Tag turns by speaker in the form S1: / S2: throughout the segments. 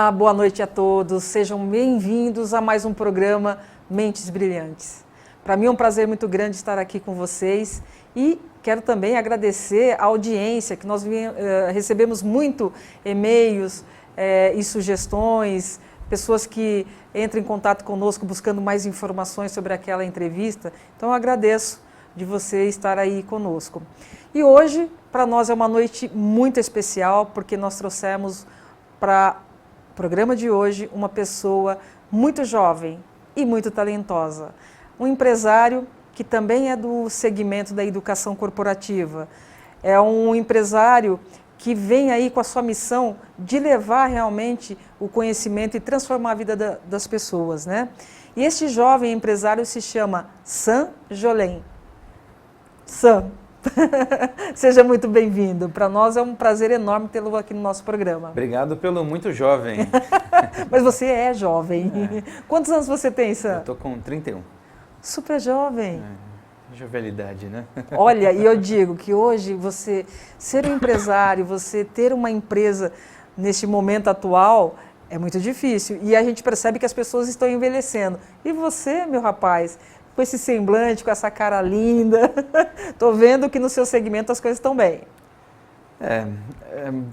S1: Olá, boa noite a todos. Sejam bem-vindos a mais um programa Mentes Brilhantes. Para mim é um prazer muito grande estar aqui com vocês e quero também agradecer a audiência, que nós recebemos muito e-mails e sugestões, pessoas que entram em contato conosco buscando mais informações sobre aquela entrevista. Então eu agradeço de você estar aí conosco. E hoje, para nós é uma noite muito especial, porque nós trouxemos para o programa de hoje uma pessoa muito jovem e muito talentosa. Um empresário que também é do segmento da educação corporativa. É um empresário que vem aí com a sua missão de levar realmente o conhecimento e transformar a vida das pessoas, né? E este jovem empresário se chama Sam Jolem. Sam, seja muito bem-vindo. Para nós é um prazer enorme tê-lo aqui no nosso programa.
S2: Obrigado pelo muito jovem.
S1: Mas você é jovem. Quantos anos você tem, Sam?
S2: Eu tô com 31.
S1: Super jovem.
S2: Jovialidade, né?
S1: Olha, e eu digo que hoje você ser um empresário, você ter uma empresa neste momento atual é muito difícil. E a gente percebe que as pessoas estão envelhecendo. E você, meu rapaz, com esse semblante, com essa cara linda, estou vendo que no seu segmento as coisas estão bem.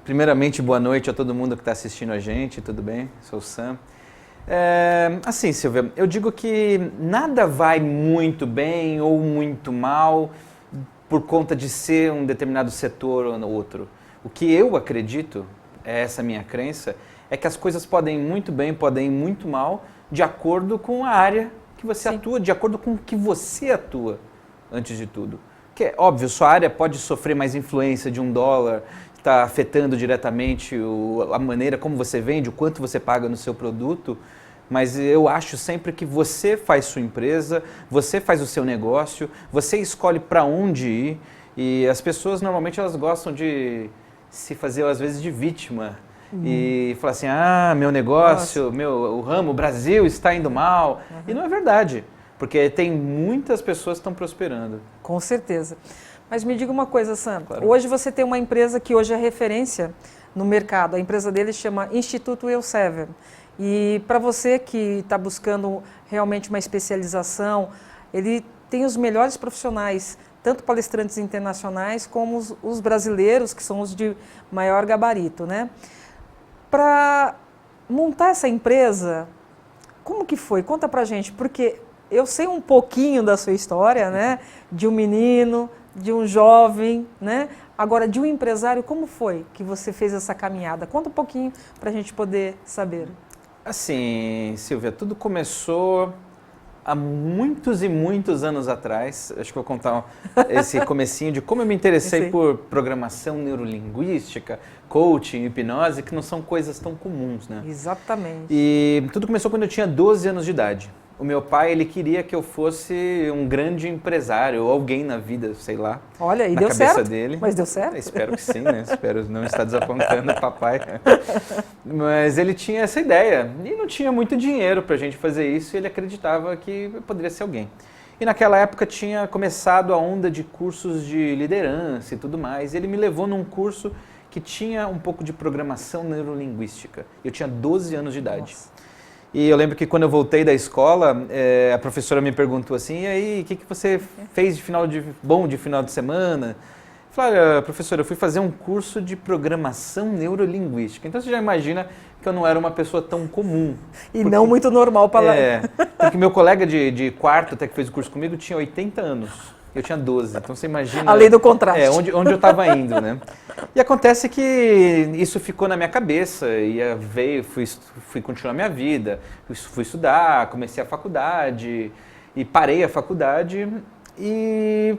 S2: Primeiramente, boa noite a todo mundo que está assistindo a gente, tudo bem? Sou o Sam. Assim, Silvia, eu digo que nada vai muito bem ou muito mal por conta de ser um determinado setor ou outro. O que eu acredito, essa minha crença, é que as coisas podem ir muito bem, podem ir muito mal, de acordo com a área que você atua, de acordo com o que você atua, antes de tudo. Porque, óbvio, sua área pode sofrer mais influência de $1, está afetando diretamente a maneira como você vende, o quanto você paga no seu produto, mas eu acho sempre que você faz sua empresa, você faz o seu negócio, você escolhe para onde ir, e as pessoas normalmente elas gostam de se fazer às vezes de vítima e falar assim, meu negócio, o ramo, o Brasil está indo mal, e não é verdade, porque tem muitas pessoas que estão prosperando.
S1: Com certeza. Mas me diga uma coisa, Sam,
S2: Claro.
S1: Hoje você tem uma empresa que hoje é referência no mercado, a empresa dele chama Instituto Elsevier. E para você que está buscando realmente uma especialização, ele tem os melhores profissionais, tanto palestrantes internacionais como os brasileiros, que são os de maior gabarito, né? Para montar essa empresa, como que foi? Conta pra gente, porque eu sei um pouquinho da sua história, né? De um menino, de um jovem, né? Agora, de um empresário, como foi que você fez essa caminhada? Conta um pouquinho para a gente poder saber.
S2: Assim, Silvia, tudo começou há muitos e muitos anos atrás. Acho que vou contar esse comecinho de como eu me interessei por programação neurolinguística, coaching, hipnose, que não são coisas tão comuns, né?
S1: Exatamente.
S2: E tudo começou quando eu tinha 12 anos de idade. O meu pai, ele queria que eu fosse um grande empresário, ou alguém na vida, sei lá.
S1: Olha, e
S2: na
S1: deu
S2: cabeça
S1: certo?
S2: Dele.
S1: Mas deu certo?
S2: Espero que sim, né? Espero não estar desapontando o papai. Mas ele tinha essa ideia e não tinha muito dinheiro pra gente fazer isso e ele acreditava que eu poderia ser alguém. E naquela época tinha começado a onda de cursos de liderança e tudo mais. E ele me levou num curso que tinha um pouco de programação neurolinguística. Eu tinha 12 anos de idade.
S1: Nossa.
S2: E eu lembro que quando eu voltei da escola, a professora me perguntou assim, e aí, o que você fez de final de semana? Eu falei, olha, professora, eu fui fazer um curso de programação neurolinguística. Então você já imagina que eu não era uma pessoa tão comum.
S1: E não muito normal para lá.
S2: Porque meu colega de quarto, até que fez o curso comigo, tinha 80 anos. Eu tinha 12, então você imagina...
S1: Além do contraste.
S2: Onde eu estava indo, né? E acontece que isso ficou na minha cabeça, e fui continuar minha vida, fui estudar, comecei a faculdade, e parei a faculdade, e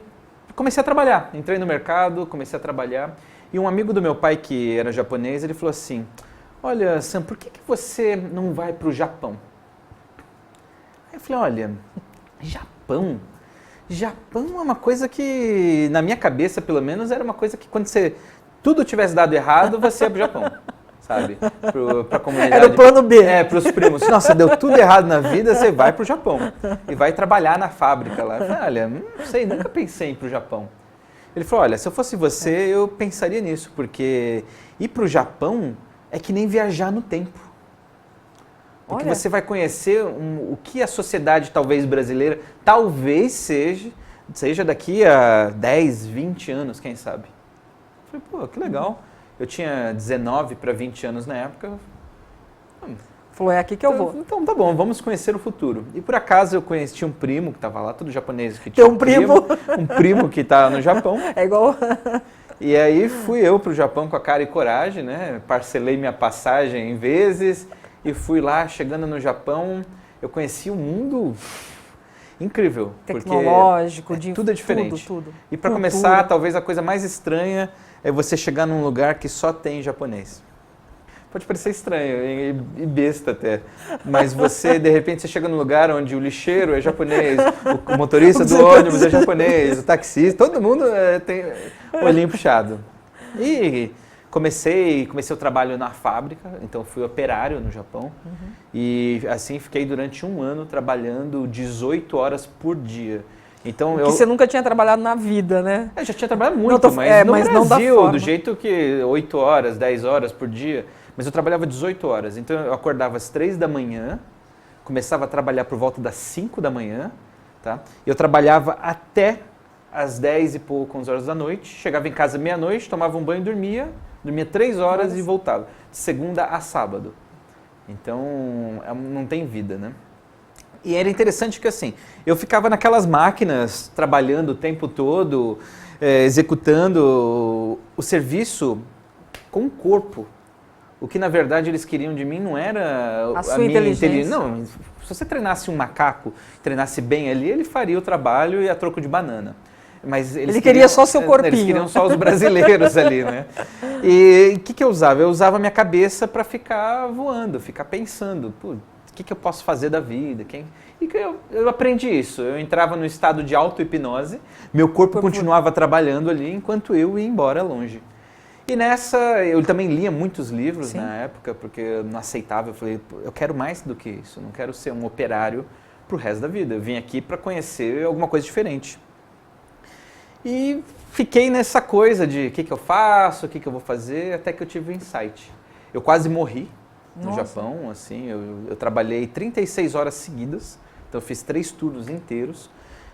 S2: comecei a trabalhar. Entrei no mercado, comecei a trabalhar, e um amigo do meu pai, que era japonês, ele falou assim, olha, Sam, por que você não vai para o Japão? Aí eu falei, olha, Japão? Japão é uma coisa que, na minha cabeça, pelo menos, era uma coisa que quando tudo tivesse dado errado, você ia pro Japão, sabe? Pra comunidade.
S1: Era o plano B.
S2: Pros primos. Nossa, deu tudo errado na vida, você vai pro Japão. E vai trabalhar na fábrica lá. Eu falei, olha, não sei, nunca pensei em ir pro Japão. Ele falou, olha, se eu fosse você, eu pensaria nisso, porque ir pro Japão é que nem viajar no tempo. Porque
S1: Olha.
S2: você vai conhecer o que a sociedade talvez brasileira, talvez seja daqui a 10, 20 anos, quem sabe. Eu falei, pô, que legal. Eu tinha 19 para 20 anos na época.
S1: Falou, é aqui que eu vou.
S2: Então tá bom, vamos conhecer o futuro. E por acaso eu conheci um primo que estava lá, todo japonês que
S1: Tem
S2: tinha
S1: um primo?
S2: Um primo que está no Japão.
S1: É igual...
S2: E aí fui eu pro Japão com a cara e coragem, né? Parcelei minha passagem em vezes e fui lá, chegando no Japão, eu conheci um mundo incrível.
S1: Tecnológico,
S2: porque tudo é diferente.
S1: Tudo.
S2: E para começar, talvez a coisa mais estranha é você chegar num lugar que só tem japonês. Pode parecer estranho e besta até, mas você, de repente, você chega num lugar onde o lixeiro é japonês, o motorista do ônibus é japonês, o taxista, todo mundo tem o olhinho puxado. E comecei o trabalho na fábrica, então fui operário no Japão, e assim fiquei durante um ano trabalhando 18 horas por dia. Então,
S1: que você nunca tinha trabalhado na vida, né?
S2: Eu já tinha trabalhado muito, mas no
S1: mas
S2: Brasil,
S1: não
S2: do jeito que 8 horas, 10 horas por dia. Mas eu trabalhava 18 horas, então eu acordava às 3 da manhã, começava a trabalhar por volta das 5 da manhã, tá? Eu trabalhava até às 10 e pouco, 11 horas da noite, chegava em casa meia-noite, tomava um banho e dormia 3 horas e voltava, de segunda a sábado. Então, não tem vida, né? E era interessante que assim, eu ficava naquelas máquinas, trabalhando o tempo todo, executando o serviço com o corpo. O que, na verdade, eles queriam de mim não era
S1: a sua minha inteligência.
S2: Não, se você treinasse um macaco, treinasse bem ali, ele faria o trabalho e a troco de banana. Mas ele
S1: queria só seu corpinho.
S2: Eles queriam só os brasileiros ali, né? E o que eu usava? Eu usava a minha cabeça para ficar voando, ficar pensando. Pô, o que eu posso fazer da vida? E eu aprendi isso. Eu entrava no estado de auto-hipnose, meu corpo continuava trabalhando ali enquanto eu ia embora longe. E nessa, eu também lia muitos livros na época, porque eu não aceitava. Eu falei, eu quero mais do que isso, eu não quero ser um operário pro resto da vida. Eu vim aqui para conhecer alguma coisa diferente. E fiquei nessa coisa de o que eu faço, o que eu vou fazer, até que eu tive um insight. Eu quase morri no Japão, assim, eu trabalhei 36 horas seguidas, então eu fiz 3 turnos inteiros,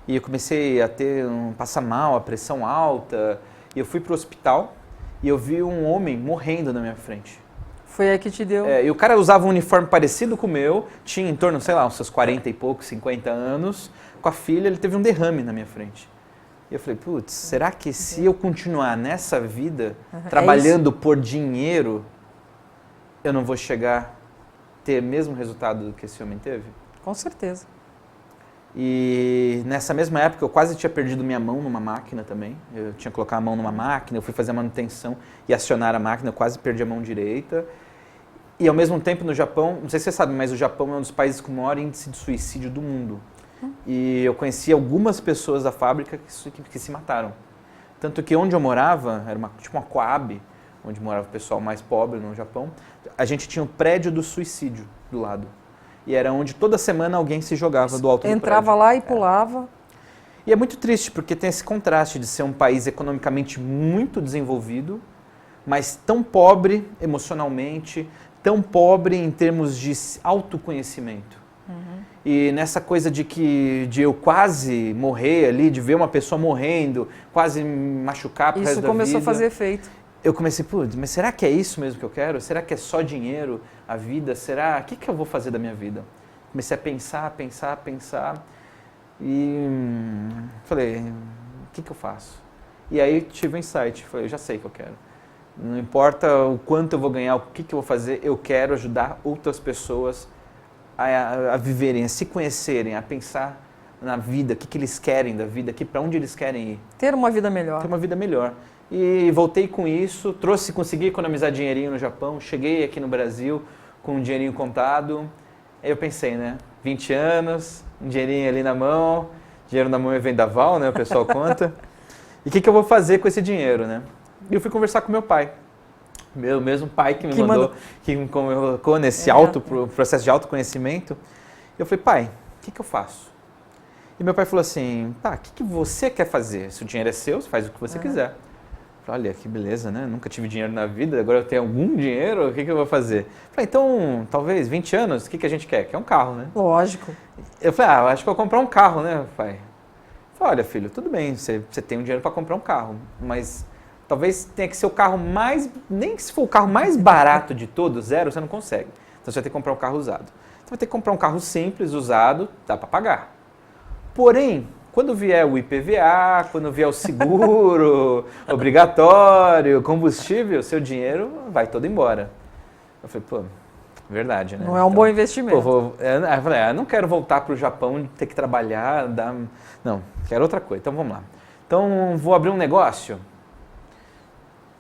S2: e eu comecei a passar mal, a pressão alta, e eu fui pro hospital, e eu vi um homem morrendo na minha frente.
S1: Foi aí que te deu...
S2: E o cara usava um uniforme parecido com o meu, tinha em torno, sei lá, uns seus 40 e poucos, 50 anos, com a filha, ele teve um derrame na minha frente. E eu falei, putz, será que se eu continuar nessa vida, trabalhando por dinheiro, eu não vou chegar a ter o mesmo resultado do que esse homem teve?
S1: Com certeza.
S2: E nessa mesma época eu quase tinha perdido minha mão numa máquina também. Eu tinha que colocar a mão numa máquina, eu fui fazer a manutenção e acionar a máquina, eu quase perdi a mão direita. E ao mesmo tempo no Japão, não sei se você sabe, mas o Japão é um dos países com o maior índice de suicídio do mundo. E eu conheci algumas pessoas da fábrica que se mataram. Tanto que onde eu morava, era tipo uma Coab, onde morava o pessoal mais pobre no Japão, a gente tinha um prédio do suicídio do lado. E era onde toda semana alguém se jogava do alto do prédio.
S1: Entrava lá e pulava.
S2: E é muito triste, porque tem esse contraste de ser um país economicamente muito desenvolvido, mas tão pobre emocionalmente, tão pobre em termos de autoconhecimento. E nessa coisa de eu quase morrer ali, de ver uma pessoa morrendo, quase me machucar pro resto da vida.
S1: Isso começou a fazer efeito.
S2: Eu comecei, putz, mas será que é isso mesmo que eu quero? Será que é só dinheiro, a vida? Será? O que eu vou fazer da minha vida? Comecei a pensar. E falei, o que eu faço? E aí tive um insight, falei, eu já sei o que eu quero. Não importa o quanto eu vou ganhar, o que eu vou fazer, eu quero ajudar outras pessoas a viverem, a se conhecerem, a pensar na vida, o que eles querem da vida, para onde eles querem ir.
S1: Ter uma vida melhor.
S2: Ter uma vida melhor. E voltei com isso, consegui economizar dinheirinho no Japão, cheguei aqui no Brasil com um dinheirinho contado. Aí eu pensei, né, 20 anos, um dinheirinho ali na mão, dinheiro na mão é vendaval, né, o pessoal conta. E o que eu vou fazer com esse dinheiro, né? E eu fui conversar com meu pai. Meu mesmo pai que me que me colocou nesse processo de autoconhecimento. Eu falei, pai, o que eu faço? E meu pai falou assim, tá, o que você quer fazer? Se o dinheiro é seu, você faz o que você quiser. Falei, olha, que beleza, né? Nunca tive dinheiro na vida, agora eu tenho algum dinheiro, o que eu vou fazer? Falei, então, talvez 20 anos, o que a gente quer? Quer um carro, né?
S1: Lógico.
S2: Eu falei, acho que eu vou comprar um carro, né, pai? Falei, olha, filho, tudo bem, você tem um dinheiro para comprar um carro, mas talvez tenha que ser o carro mais, nem que se for o carro mais barato de todos, zero, você não consegue. Então você vai ter que comprar um carro usado. Você vai ter que comprar um carro simples, usado, dá para pagar. Porém, quando vier o IPVA, quando vier o seguro obrigatório, combustível, seu dinheiro vai todo embora. Eu falei, pô, verdade, né?
S1: Não é um bom investimento.
S2: Eu falei, não quero voltar para o Japão, ter que trabalhar, não, quero outra coisa. Então vamos lá. Então vou abrir um negócio.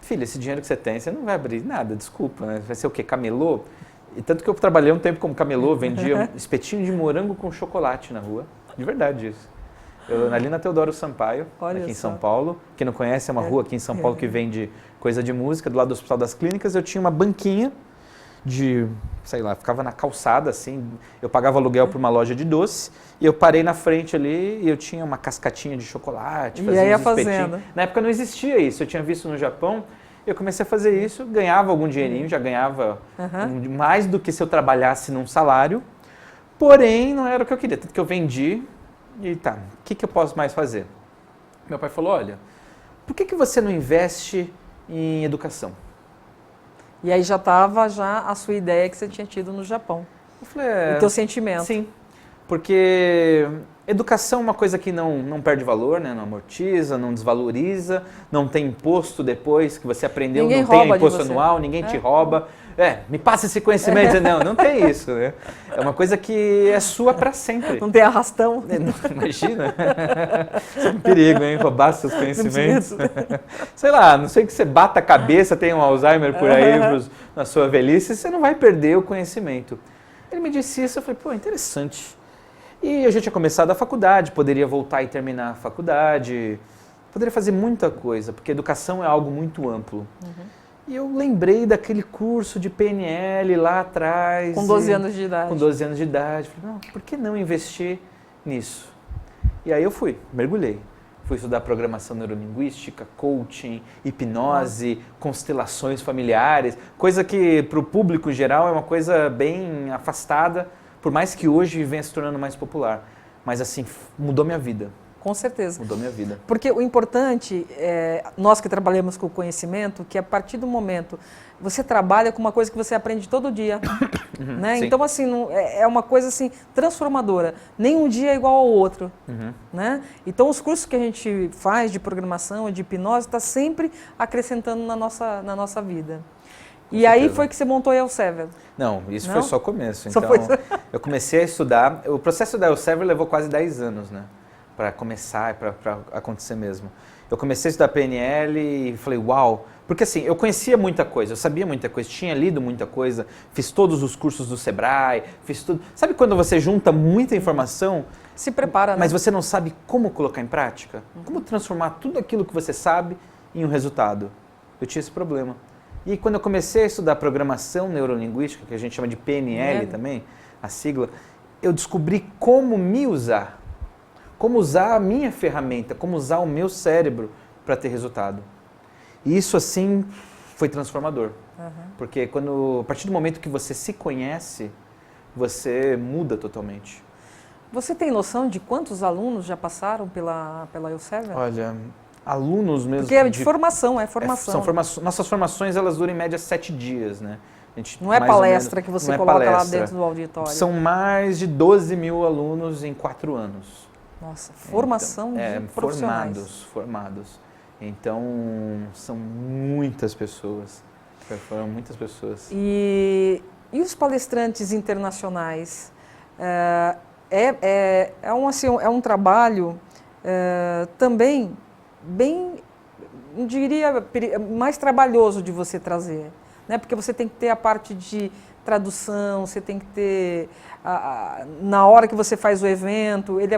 S2: Filha, esse dinheiro que você tem, você não vai abrir nada, desculpa, né? Vai ser o quê? Camelô? E tanto que eu trabalhei um tempo como camelô, vendia espetinho de morango com chocolate na rua. De verdade isso. Ali na Teodoro Sampaio, aqui em São Paulo. Quem não conhece, é uma rua aqui em São Paulo que vende coisa de música, do lado do Hospital das Clínicas. Eu tinha uma banquinha de, sei lá, ficava na calçada, assim. Eu pagava aluguel para uma loja de doce e eu parei na frente ali e eu tinha uma cascatinha de chocolate,
S1: fazia uns espetinhos.
S2: Na época não existia isso, eu tinha visto no Japão. Eu comecei a fazer isso, ganhava algum dinheirinho, já ganhava mais do que se eu trabalhasse num salário. Porém, não era o que eu queria, tanto que eu vendi. E tá, o que eu posso mais fazer? Meu pai falou, olha, por que você não investe em educação?
S1: E aí já estava a sua ideia que você tinha tido no Japão.
S2: Eu falei,
S1: o teu sentimento.
S2: Sim, porque educação é uma coisa que não perde valor, né? Não amortiza, não desvaloriza, não tem imposto depois que você aprendeu,
S1: ninguém
S2: não tem
S1: rouba
S2: imposto anual, ninguém te rouba. Me passa esse conhecimento. Não tem isso, né? É uma coisa que é sua para sempre.
S1: Não tem arrastão.
S2: Imagina. Isso é um perigo, hein? Roubar seus conhecimentos. Sei lá, não sei que você bata a cabeça, tem um Alzheimer por aí na sua velhice, você não vai perder o conhecimento. Ele me disse isso, eu falei, pô, interessante. E eu já tinha começado a faculdade, poderia voltar e terminar a faculdade, poderia fazer muita coisa, porque educação é algo muito amplo. E eu lembrei daquele curso de PNL lá atrás.
S1: Com 12 anos de idade.
S2: Com 12 anos de idade. Falei, não, por que não investir nisso? E aí eu mergulhei. Fui estudar programação neurolinguística, coaching, hipnose, constelações familiares, coisa que para o público em geral é uma coisa bem afastada, por mais que hoje venha se tornando mais popular. Mas assim, mudou minha vida.
S1: Com certeza.
S2: Mudou minha vida.
S1: Porque o importante, nós que trabalhamos com o conhecimento, que a partir do momento você trabalha com uma coisa que você aprende todo dia. Né? Então, assim, é uma coisa assim, transformadora. Nenhum dia é igual ao outro. Né? Então, os cursos que a gente faz de programação, de hipnose, está sempre acrescentando na nossa vida. E aí foi que você montou a Elsevier.
S2: Não, isso foi só o começo.
S1: Só
S2: então, eu comecei a estudar. O processo da Elsevier levou quase 10 anos, né? Para começar, para acontecer mesmo. Eu comecei a estudar PNL e falei, uau, porque assim, eu conhecia muita coisa, eu sabia muita coisa, tinha lido muita coisa, fiz todos os cursos do Sebrae, fiz tudo. Sabe quando você junta muita informação,
S1: se prepara, né?
S2: Mas você não sabe como colocar em prática? Como transformar tudo aquilo que você sabe em um resultado? Eu tinha esse problema. E quando eu comecei a estudar programação neurolinguística, que a gente chama de PNL também, a sigla, eu descobri como me usar. Como usar a minha ferramenta, como usar o meu cérebro para ter resultado. E isso, assim, foi transformador. Porque a partir do momento que você se conhece, você muda totalmente.
S1: Você tem noção de quantos alunos já passaram pela Elsevier?
S2: Olha, alunos mesmo...
S1: Porque é de formação, formação.
S2: Nossas formações, elas duram em média 7 dias, né?
S1: Não é palestra que você coloca lá dentro do auditório.
S2: São mais de 12 mil alunos em 4 anos.
S1: Nossa, formação de profissionais.
S2: Formados. Então, são muitas pessoas. Foram muitas pessoas.
S1: E os palestrantes internacionais? É um trabalho também bem, não diria, mais trabalhoso de você trazer. Né? Porque você tem que ter a parte de tradução, você tem que ter, na hora que você faz o evento, ele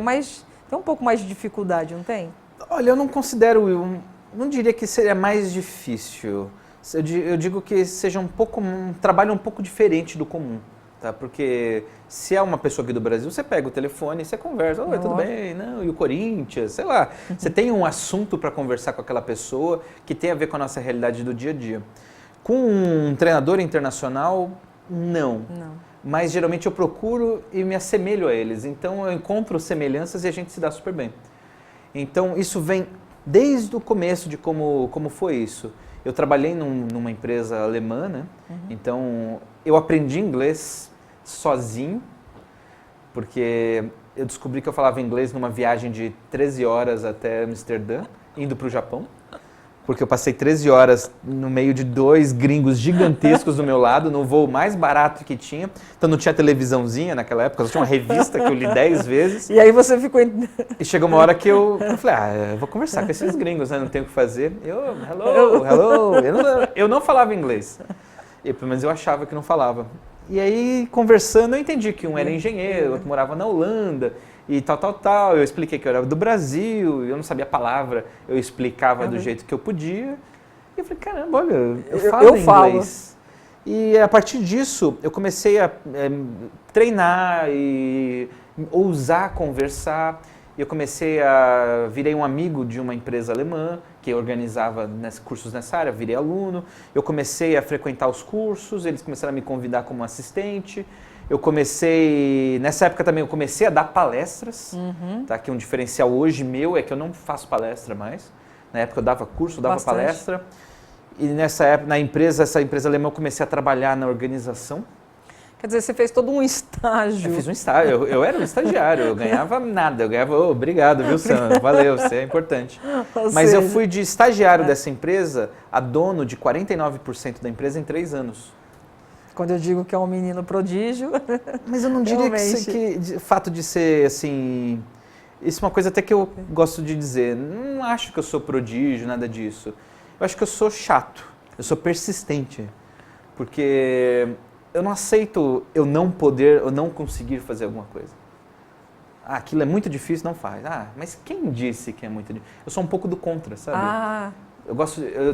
S1: tem um pouco mais de dificuldade, não tem?
S2: Olha, eu não considero, não diria que seria mais difícil. Eu digo que seja um trabalho um pouco diferente do comum. tá? Porque se é uma pessoa aqui do Brasil, você pega o telefone, você conversa, oi, tudo bem? Não, e o Corinthians, sei lá. Você tem um assunto para conversar com aquela pessoa que tem a ver com a nossa realidade do dia a dia. Com um treinador internacional, não. Mas geralmente eu procuro e me assemelho a eles. Então eu encontro semelhanças e a gente se dá super bem. Então isso vem desde o começo de como foi isso. Eu trabalhei numa empresa alemã, né? Então eu aprendi inglês sozinho, porque eu descobri que eu falava inglês numa viagem de 13 horas até Amsterdã, indo para o Japão. Porque eu passei 13 horas no meio de 2 gringos gigantescos do meu lado, no voo mais barato que tinha. Então não tinha televisãozinha naquela época, só tinha uma revista que eu li 10 vezes.
S1: E aí você ficou...
S2: E chegou uma hora que eu falei, eu vou conversar com esses gringos, né? Não tenho o que fazer. Hello. Eu não falava inglês. E, pelo menos eu achava que não falava. E aí, conversando, eu entendi que um era engenheiro, outro morava na Holanda. E tal. Eu expliquei que eu era do Brasil, eu não sabia a palavra, eu explicava do jeito que eu podia. E eu falei, caramba, olha, eu falo inglês. E a partir disso, eu comecei a treinar e ousar conversar. Eu virei um amigo de uma empresa alemã que organizava cursos nessa área, virei aluno. Eu comecei a frequentar os cursos, eles começaram a me convidar como assistente. Nessa época também eu comecei a dar palestras, tá? Que um diferencial hoje meu é que eu não faço palestra mais. Na época eu dava curso, dava palestra. E nessa época, essa empresa alemã, eu comecei a trabalhar na organização.
S1: Quer dizer, você fez todo um estágio.
S2: Eu fiz um estágio, eu era um estagiário, eu ganhava nada, eu ganhava, obrigado, viu, Sam? Valeu, você é importante. Mas eu fui de estagiário dessa empresa a dono de 49% da empresa em 3 anos.
S1: Quando eu digo que é um menino prodígio...
S2: Mas eu não diria que fato de ser, assim... Isso é uma coisa até que eu gosto de dizer. Não acho que eu sou prodígio, nada disso. Eu acho que eu sou chato, eu sou persistente. Porque eu não aceito eu não poder, eu não conseguir fazer alguma coisa. Aquilo é muito difícil, não faz. Mas quem disse que é muito difícil? Eu sou um pouco do contra, sabe?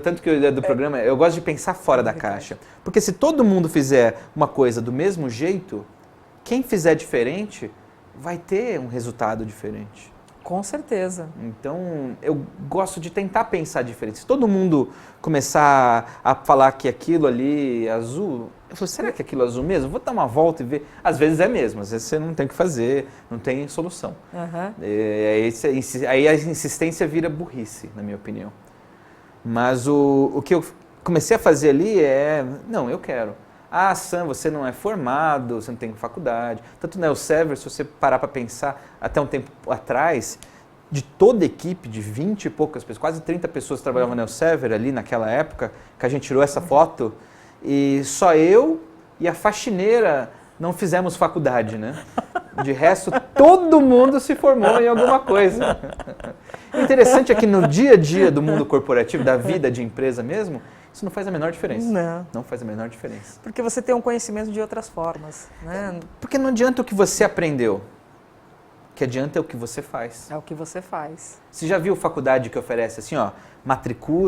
S2: Tanto que do programa, eu gosto de pensar fora da caixa. Porque se todo mundo fizer uma coisa do mesmo jeito, quem fizer diferente vai ter um resultado diferente.
S1: Com certeza.
S2: Então, eu gosto de tentar pensar diferente. Se todo mundo começar a falar que aquilo ali é azul, eu falo, será que é aquilo azul mesmo? Vou dar uma volta e ver. Às vezes é mesmo, às vezes você não tem o que fazer, não tem solução. Aí a insistência vira burrice, na minha opinião. Mas o que eu comecei a fazer ali não, eu quero. Sam, você não é formado, você não tem faculdade. Tanto no Elsevier, se você parar para pensar, até um tempo atrás, de toda a equipe, de 20 e poucas pessoas, quase 30 pessoas trabalhavam no Elsevier ali naquela época, que a gente tirou essa foto, e só eu e a faxineira não fizemos faculdade, né? De resto, todo mundo se formou em alguma coisa. O interessante é que no dia a dia do mundo corporativo, da vida de empresa mesmo, isso não faz a menor diferença. Não faz a menor diferença.
S1: Porque você tem um conhecimento de outras formas, né?
S2: Porque não adianta o que você aprendeu. O que adianta é o que você faz.
S1: É o que você faz.
S2: Você já viu faculdade que oferece assim,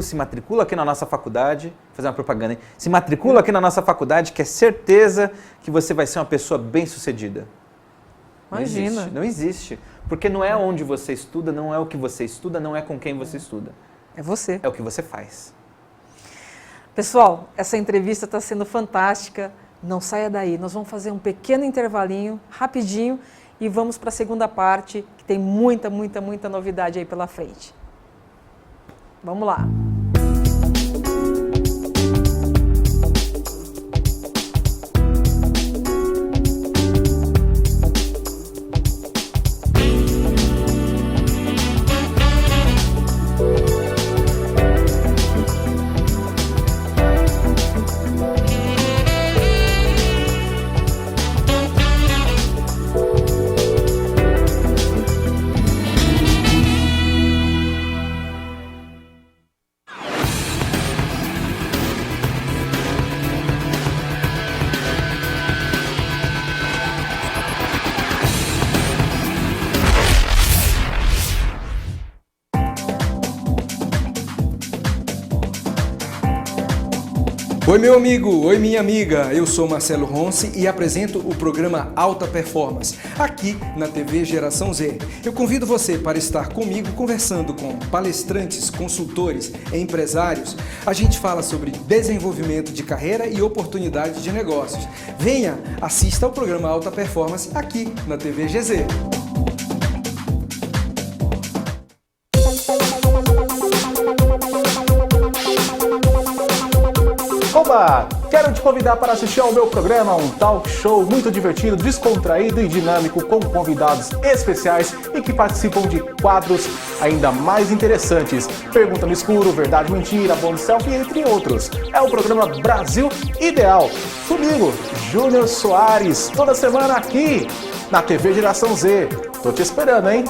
S2: se matricula aqui na nossa faculdade, vou fazer uma propaganda, hein? Se matricula aqui na nossa faculdade, que é certeza que você vai ser uma pessoa bem-sucedida.
S1: Imagina.
S2: Não existe. Porque não é onde você estuda, não é o que você estuda, não é com quem você estuda.
S1: É você.
S2: É o que você faz.
S1: Pessoal, essa entrevista está sendo fantástica. Não saia daí. Nós vamos fazer um pequeno intervalinho, rapidinho, e vamos para a segunda parte, que tem muita novidade aí pela frente. Vamos lá.
S3: Oi meu amigo, oi minha amiga, eu sou Marcelo Ronce e apresento o programa Alta Performance, aqui na TV Geração Z. Eu convido você para estar comigo conversando com palestrantes, consultores e empresários. A gente fala sobre desenvolvimento de carreira e oportunidades de negócios. Venha, assista ao programa Alta Performance aqui na TV GZ.
S4: Oba! Quero te convidar para assistir ao meu programa, um talk show muito divertido, descontraído e dinâmico, com convidados especiais e que participam de quadros ainda mais interessantes. Pergunta no escuro, verdade, mentira, bônus selfie, entre outros. É o programa Brasil Ideal. Comigo, Júnior Soares, toda semana aqui na TV Geração Z. Tô te esperando, hein?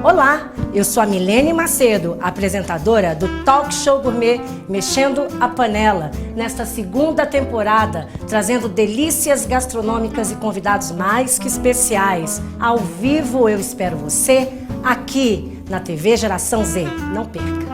S5: Olá, eu sou a Milene Macedo, apresentadora do Talk Show Gourmet Mexendo a Panela, nesta segunda temporada, trazendo delícias gastronômicas e convidados mais que especiais. Ao vivo eu espero você aqui na TV Geração Z. Não perca!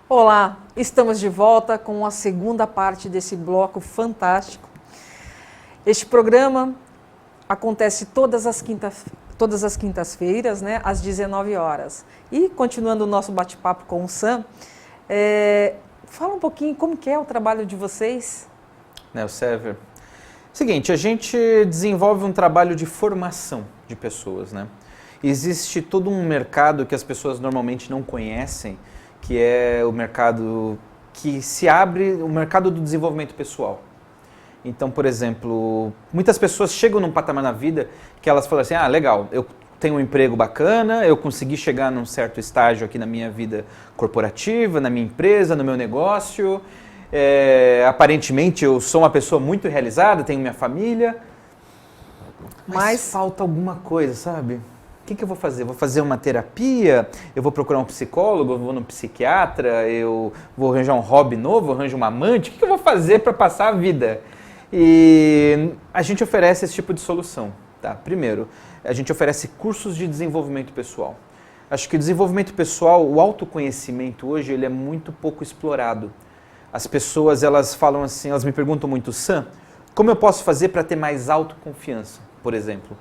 S1: Olá, estamos de volta com a segunda parte desse bloco fantástico. Este programa acontece todas as quintas-feiras, né, às 19 horas. E continuando o nosso bate-papo com o Sam, fala um pouquinho como que é o trabalho de vocês.
S2: O Sever. Seguinte, a gente desenvolve um trabalho de formação de pessoas, né? Existe todo um mercado que as pessoas normalmente não conhecem, que é o mercado que se abre, o mercado do desenvolvimento pessoal. Então, por exemplo, muitas pessoas chegam num patamar na vida que elas falam assim, legal, eu tenho um emprego bacana, eu consegui chegar num certo estágio aqui na minha vida corporativa, na minha empresa, no meu negócio, aparentemente eu sou uma pessoa muito realizada, tenho minha família, mas falta alguma coisa, sabe? O que eu vou fazer? Vou fazer uma terapia? Eu vou procurar um psicólogo? Eu vou no psiquiatra? Eu vou arranjar um hobby novo? Arranjo uma amante? O que eu vou fazer para passar a vida? E a gente oferece esse tipo de solução. Tá? Primeiro, a gente oferece cursos de desenvolvimento pessoal. Acho que o desenvolvimento pessoal, o autoconhecimento hoje, ele é muito pouco explorado. As pessoas, elas falam assim, elas me perguntam muito, Sam, como eu posso fazer para ter mais autoconfiança, por exemplo?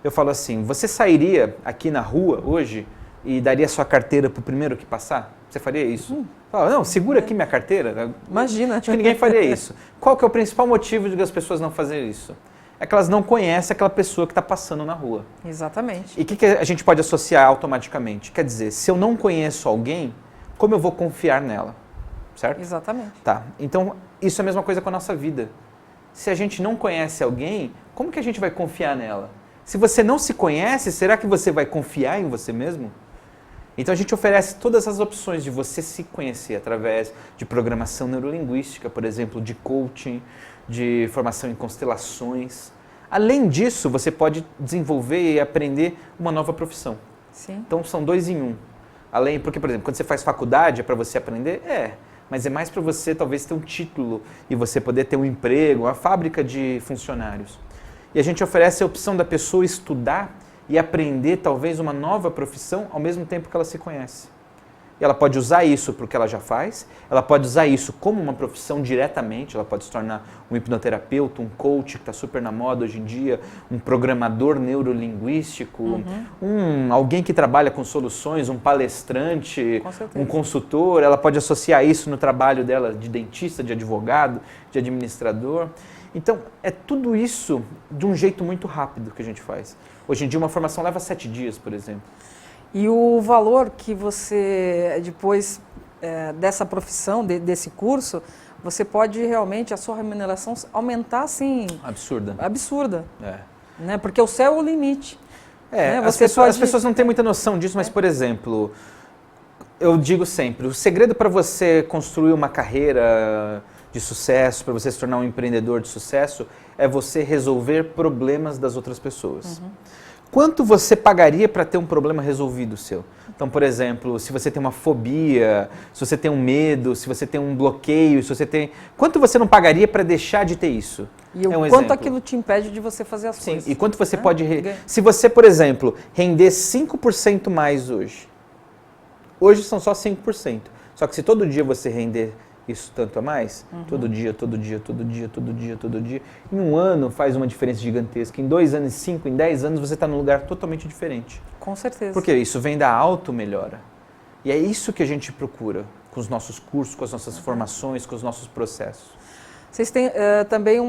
S2: Eu falo assim, você sairia aqui na rua hoje e daria sua carteira para o primeiro que passar? Você faria isso? Fala, não, segura aqui minha carteira.
S1: Imagina.
S2: Acho que ninguém faria isso. Qual que é o principal motivo de as pessoas não fazerem isso? É que elas não conhecem aquela pessoa que está passando na rua.
S1: Exatamente.
S2: E o que a gente pode associar automaticamente? Quer dizer, se eu não conheço alguém, como eu vou confiar nela? Certo?
S1: Exatamente.
S2: Tá. Então, isso é a mesma coisa com a nossa vida. Se a gente não conhece alguém, como que a gente vai confiar nela? Se você não se conhece, será que você vai confiar em você mesmo? Então a gente oferece todas as opções de você se conhecer através de programação neurolinguística, por exemplo, de coaching, de formação em constelações. Além disso, você pode desenvolver e aprender uma nova profissão.
S1: Sim.
S2: Então são 2 em 1. Porque, por exemplo, quando você faz faculdade é para você aprender? Mas é mais para você talvez ter um título e você poder ter um emprego, uma fábrica de funcionários. E a gente oferece a opção da pessoa estudar e aprender talvez uma nova profissão ao mesmo tempo que ela se conhece. E ela pode usar isso para o que ela já faz, ela pode usar isso como uma profissão diretamente, ela pode se tornar um hipnoterapeuta, um coach que está super na moda hoje em dia, um programador neurolinguístico, alguém que trabalha com soluções, um palestrante, um consultor, ela pode associar isso no trabalho dela de dentista, de advogado, de administrador. Então, é tudo isso de um jeito muito rápido que a gente faz. Hoje em dia uma formação leva 7 dias, por exemplo.
S1: E o valor que você, depois dessa profissão, desse curso, você pode realmente, a sua remuneração aumentar assim...
S2: Absurda.
S1: Absurda.
S2: É.
S1: Né? Porque o céu é o limite. Né?
S2: As pessoas não têm muita noção disso, mas, por exemplo, eu digo sempre, o segredo para você construir uma carreira de sucesso, para você se tornar um empreendedor de sucesso, é você resolver problemas das outras pessoas. Quanto você pagaria para ter um problema resolvido seu? Então, por exemplo, se você tem uma fobia, se você tem um medo, se você tem um bloqueio, se você tem... Quanto você não pagaria para deixar de ter isso?
S1: E o quanto aquilo te impede de você fazer as coisas.
S2: Sim, e quanto você pode... Se você, por exemplo, render 5% mais hoje. Hoje são só 5%. Só que se todo dia você render isso tanto a mais, todo dia, todo dia, todo dia, todo dia, todo dia, em um ano faz uma diferença gigantesca. Em 2 anos, 5, em 10 anos, você está num lugar totalmente diferente.
S1: Com certeza.
S2: Porque isso vem da auto-melhora. E é isso que a gente procura com os nossos cursos, com as nossas formações, com os nossos processos.
S1: Vocês têm também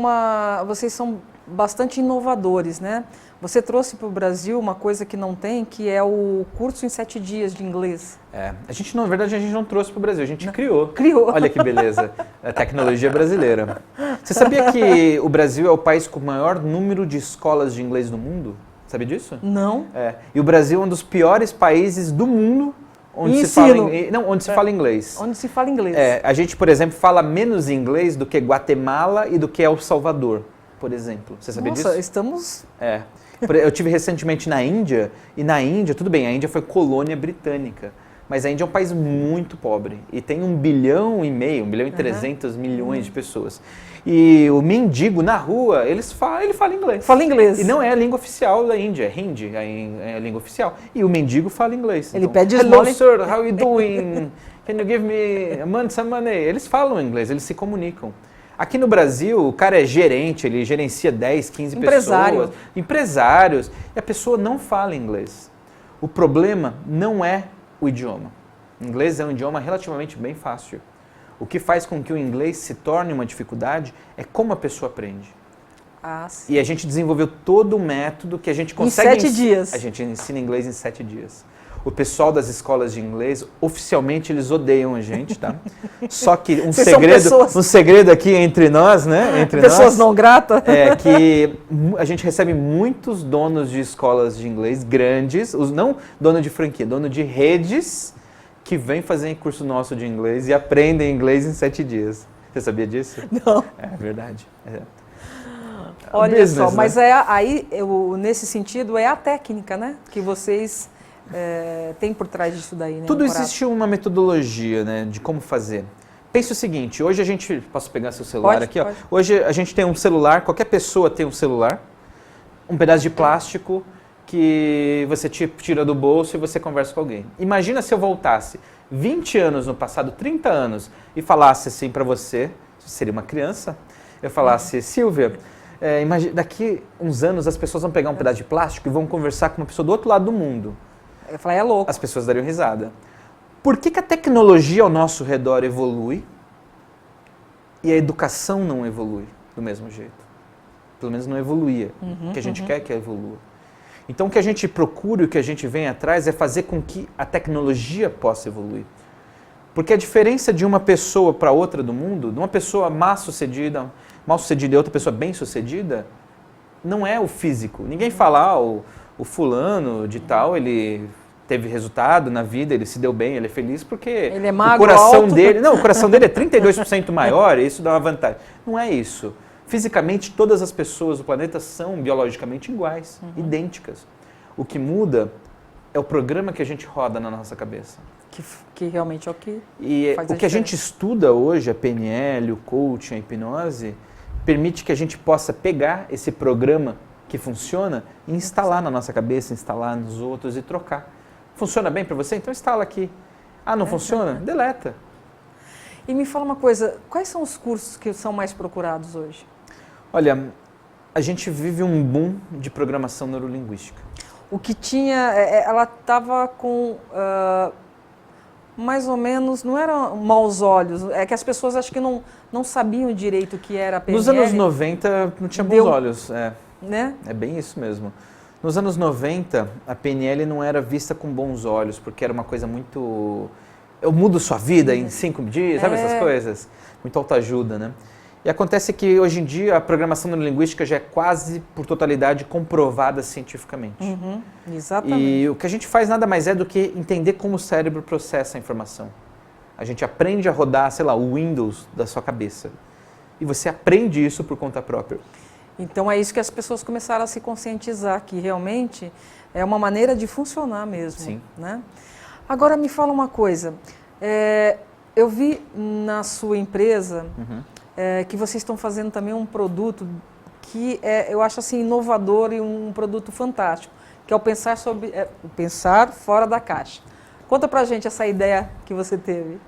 S1: vocês são bastante inovadores, né? Você trouxe para o Brasil uma coisa que não tem, que é o curso em 7 dias de inglês.
S2: Na verdade, a gente não trouxe para o Brasil, a gente criou.
S1: Criou.
S2: Olha que beleza, a tecnologia brasileira. Você sabia que o Brasil é o país com o maior número de escolas de inglês do mundo? Sabia disso?
S1: Não.
S2: E o Brasil é um dos piores países do mundo onde se fala inglês.
S1: Onde se fala inglês.
S2: A gente, por exemplo, fala menos inglês do que Guatemala e do que El Salvador, por exemplo. Você sabia disso?
S1: Nossa, estamos...
S2: Eu tive recentemente na Índia, e na Índia, tudo bem, a Índia foi colônia britânica, mas a Índia é um país muito pobre e tem 1,5 bilhão, 1 bilhão e 300 milhões de pessoas. E o mendigo na rua, ele fala inglês.
S1: Fala inglês.
S2: E não é a língua oficial da Índia, é Hindi, é a língua oficial. E o mendigo fala inglês.
S1: Ele
S2: então,
S1: pede
S2: hello
S1: esmola.
S2: sir, how you doing? Can you give me some money? Eles falam inglês, eles se comunicam. Aqui no Brasil, o cara é gerente, ele gerencia 10, 15 pessoas. Empresários. E a pessoa não fala inglês. O problema não é o idioma. O inglês é um idioma relativamente bem fácil. O que faz com que o inglês se torne uma dificuldade é como a pessoa aprende.
S1: Sim.
S2: E a gente desenvolveu todo um método que a gente consegue...
S1: Em 7 dias.
S2: A gente ensina inglês em 7 dias. O pessoal das escolas de inglês, oficialmente, eles odeiam a gente, tá? Só que um segredo aqui entre nós, né? Entre
S1: pessoas não gratas.
S2: É que a gente recebe muitos donos de escolas de inglês grandes, não dono de franquia, dono de redes, que vêm fazer curso nosso de inglês e aprendem inglês em 7 dias. Você sabia disso?
S1: Não.
S2: É verdade.
S1: Olha
S2: business,
S1: só,
S2: né?
S1: mas nesse sentido, é a técnica, né? Que vocês... tem por trás disso daí, né?
S2: Tudo existe uma metodologia, né, de como fazer. Pense o seguinte, hoje a gente... Posso pegar seu celular aqui?
S1: Pode.
S2: Ó. Hoje a gente tem um celular, qualquer pessoa tem um celular, um pedaço de plástico que você tira do bolso e você conversa com alguém. Imagina se eu voltasse 20 anos no passado, 30 anos, e falasse assim para você, seria uma criança, eu falasse, Silvia, daqui uns anos as pessoas vão pegar um pedaço de plástico e vão conversar com uma pessoa do outro lado do mundo.
S1: Eu falei, é louco.
S2: As pessoas dariam risada. Por que a tecnologia ao nosso redor evolui e a educação não evolui do mesmo jeito? Pelo menos não evoluía. O que a gente quer que evolua. Então o que a gente procura e o que a gente vem atrás é fazer com que a tecnologia possa evoluir. Porque a diferença de uma pessoa para outra do mundo, de uma pessoa mal sucedida e outra pessoa bem sucedida, não é o físico. Ninguém fala, o fulano de tal, ele teve resultado na vida, ele se deu bem, ele é feliz porque
S1: ele é magro,
S2: o coração
S1: alto.
S2: dele, não, o coração dele é 32% maior, e isso dá uma vantagem. Não é isso. Fisicamente, todas as pessoas do planeta são biologicamente iguais, idênticas. O que muda é o programa que a gente roda na nossa cabeça.
S1: Que realmente é o que
S2: E
S1: faz
S2: o que a gente
S1: diferença.
S2: estuda hoje, a PNL, o coaching, a hipnose, permite que a gente possa pegar esse programa que funciona e instalar na nossa cabeça, instalar nos outros e trocar. Funciona bem para você? Então instala aqui. Não funciona? Deleta.
S1: E me fala uma coisa, quais são os cursos que são mais procurados hoje?
S2: Olha, a gente vive um boom de programação neurolinguística.
S1: O que tinha, ela estava com mais ou menos, não eram maus olhos, é que as pessoas acho que não sabiam direito o que era a PNL.
S2: Nos anos 90 não tinha bons olhos,
S1: né?
S2: É bem isso mesmo. Nos anos 90, a PNL não era vista com bons olhos, porque era uma coisa muito... Eu mudo sua vida em 5 dias, sabe essas coisas? Muito autoajuda, né? E acontece que hoje em dia a programação neurolinguística já é quase por totalidade comprovada cientificamente.
S1: Exatamente.
S2: E o que a gente faz nada mais é do que entender como o cérebro processa a informação. A gente aprende a rodar, sei lá, o Windows da sua cabeça. E você aprende isso por conta própria.
S1: Então é isso que as pessoas começaram a se conscientizar, que realmente é uma maneira de funcionar mesmo.
S2: Sim.
S1: Né? Agora me fala uma coisa, eu vi na sua empresa que vocês estão fazendo também um produto que eu acho assim inovador e um produto fantástico, que é o pensar fora da caixa. Conta pra gente essa ideia que você teve.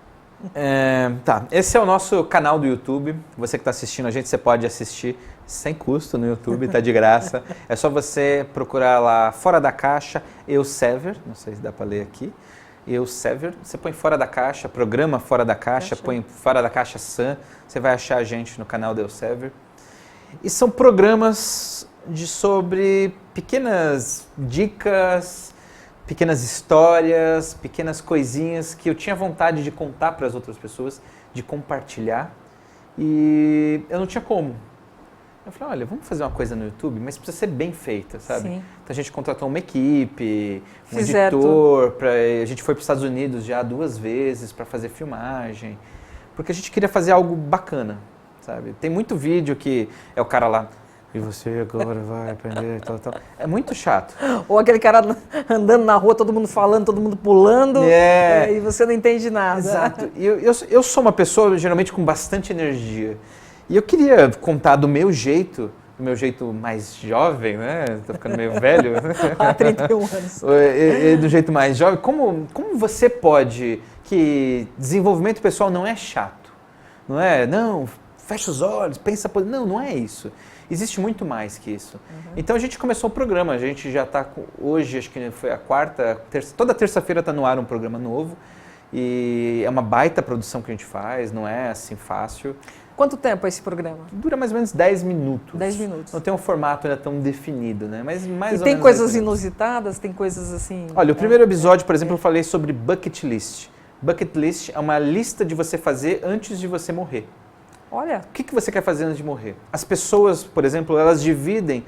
S2: Tá, esse é o nosso canal do YouTube. Você que está assistindo a gente, você pode assistir sem custo no YouTube, tá de graça. É só você procurar lá Fora da Caixa, Elsevier, não sei se dá para ler aqui. Elsevier, você põe Fora da Caixa, programa Fora da Caixa, põe Fora da Caixa Sam, você vai achar a gente no canal do Elsevier. E são programas sobre pequenas dicas, pequenas histórias, pequenas coisinhas que eu tinha vontade de contar para as outras pessoas, de compartilhar, e eu não tinha como. Eu falei, olha, vamos fazer uma coisa no YouTube, mas precisa ser bem feita, sabe?
S1: Sim.
S2: Então a gente contratou uma equipe, um editor, a gente foi para os Estados Unidos já 2 vezes para fazer filmagem, porque a gente queria fazer algo bacana, sabe? Tem muito vídeo que é o cara lá, e você agora vai aprender, tal. É muito chato.
S1: Ou aquele cara andando na rua, todo mundo falando, todo mundo pulando, e você não entende nada.
S2: Exato. E eu sou uma pessoa geralmente com bastante energia. E eu queria contar do meu jeito mais jovem, né? Tô ficando meio velho.
S1: Há 31 anos.
S2: Do jeito mais jovem. Como você pode... Que desenvolvimento pessoal não é chato. Não é, não, fecha os olhos, pensa... Não é isso. Existe muito mais que isso. Então a gente começou o programa, a gente já está hoje, acho que foi a toda terça-feira está no ar um programa novo. E é uma baita produção que a gente faz, não é assim fácil.
S1: Quanto tempo é esse programa?
S2: Dura mais ou menos 10 minutos.
S1: 10 minutos.
S2: Não tem um formato ainda tão definido, né? Mas mais ou
S1: E tem
S2: menos
S1: coisas inusitadas, tem coisas assim...
S2: Olha, o primeiro episódio, por exemplo, eu falei sobre bucket list. Bucket list é uma lista de você fazer antes de você morrer.
S1: Olha.
S2: O que você quer fazer antes de morrer? As pessoas, por exemplo, elas dividem